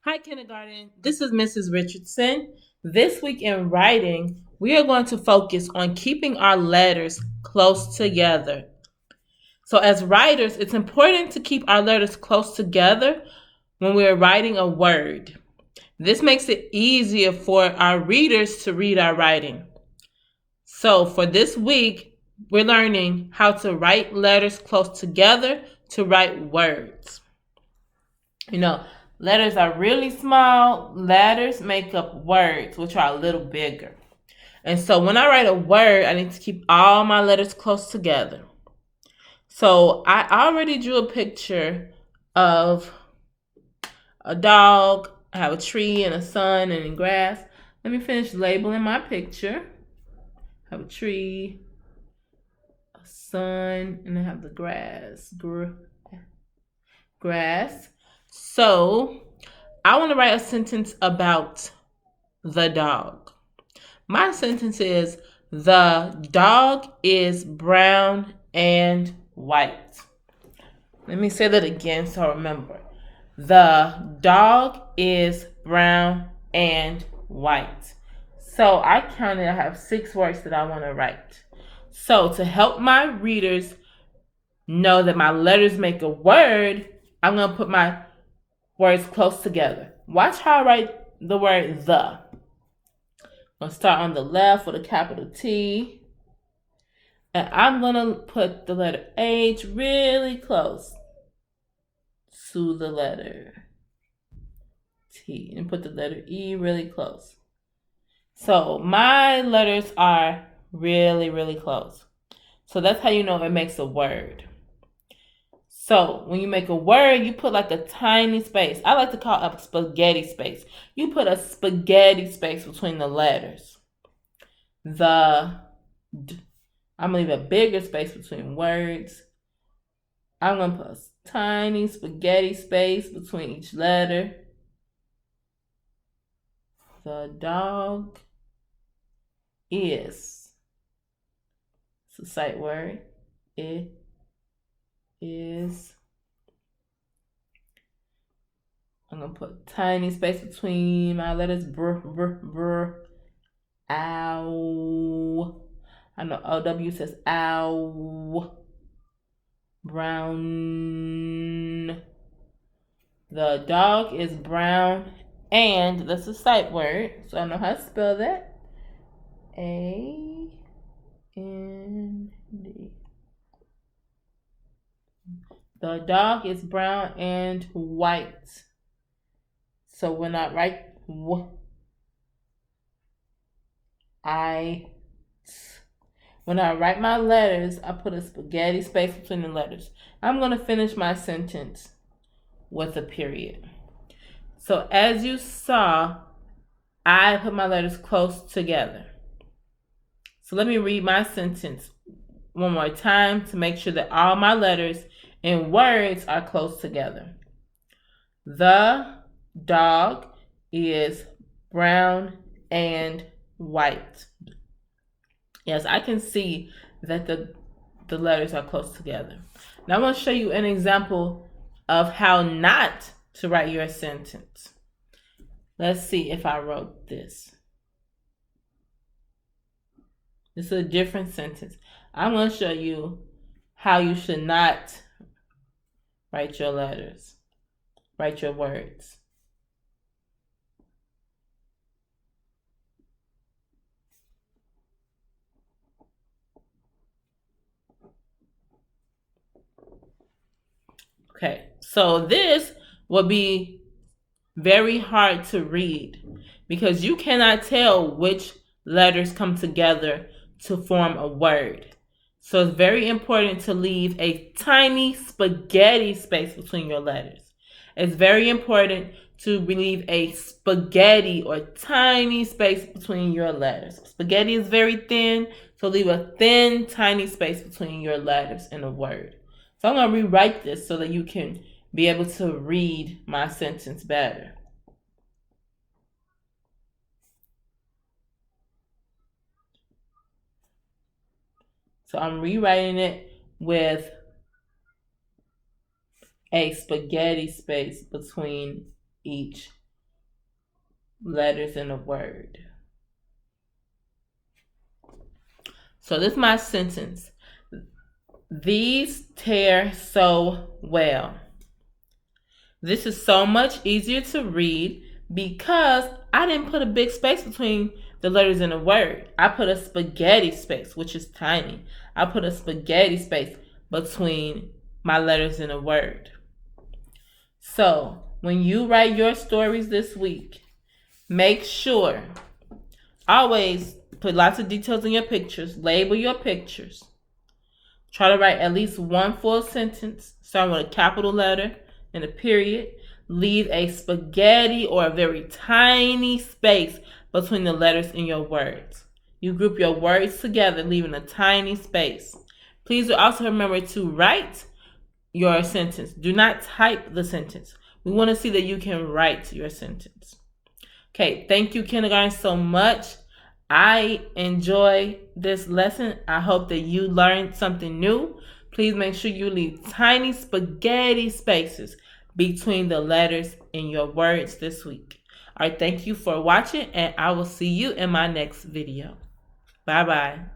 Hi, kindergarten. This is Mrs. Richardson. This week in writing, we are going to focus on keeping our letters close together. So, as writers, it's important to keep our letters close together when we are writing a word. This makes it easier for our readers to read our writing. So, for this week, we're learning how to write letters close together to write words. Letters are really small. Letters make up words, which are a little bigger. And so when I write a word, I need to keep all my letters close together. So I already drew a picture of a dog. I have a tree and a sun and grass. Let me finish labeling my picture. I have a tree, a sun, and I have the grass. Grass. So I want to write a sentence about the dog. My sentence is, the dog is brown and white. Let me say that again so I remember. The dog is brown and white. So I counted, I have 6 words that I want to write. So to help my readers know that my letters make a word, I'm going to put my words close together. Watch how I write the word the. I'm going to start on the left with a capital T. And I'm going to put the letter H really close to the letter T. And put the letter E really close. So my letters are really, really close. So that's how you know it makes a word. So when you make a word, you put like a tiny space. I like to call it a spaghetti space. You put a spaghetti space between the letters. I'm going to leave a bigger space between words. I'm going to put a tiny spaghetti space between each letter. The dog is. It's a sight word. It is. I'm going to put a tiny space between my letters. Ow. I know OW says ow. Brown. The dog is brown and that's a sight word, so I know how to spell that. A-N-D. The dog is brown and white. So when I write when I write my letters, I put a spaghetti space between the letters. I'm going to finish my sentence with a period. So as you saw, I put my letters close together. So let me read my sentence one more time to make sure that all my letters and words are close together. The dog is brown and white. Yes, I can see that the letters are close together. Now I'm going to show you an example of how not to write your sentence. Let's see if I wrote this. This is a different sentence. I'm going to show you how you should not write your letters, write your words. Okay, so this will be very hard to read because you cannot tell which letters come together to form a word. So it's very important to leave a tiny spaghetti space between your letters. It's very important to leave a spaghetti or tiny space between your letters. Spaghetti is very thin, so leave a thin, tiny space between your letters in a word. So I'm going to rewrite this so that you can be able to read my sentence better. So I'm rewriting it with a spaghetti space between each letters in a word. So this is my sentence. These tear so well. This is so much easier to read because I didn't put a big space between the letters in a word. I put a spaghetti space, which is tiny. I put a spaghetti space between my letters in a word. So when you write your stories this week, make sure, always put lots of details in your pictures. Label your pictures. Try to write at least one full sentence, starting with a capital letter and a period. Leave a spaghetti or a very tiny space between the letters in your words. You group your words together, leaving a tiny space. Please also remember to write your sentence. Do not type the sentence. We want to see that you can write your sentence. Okay, thank you, kindergarten, so much. I enjoy this lesson. I hope that you learned something new. Please make sure you leave tiny spaghetti spaces between the letters in your words this week. All right, thank you for watching, and I will see you in my next video. Bye-bye.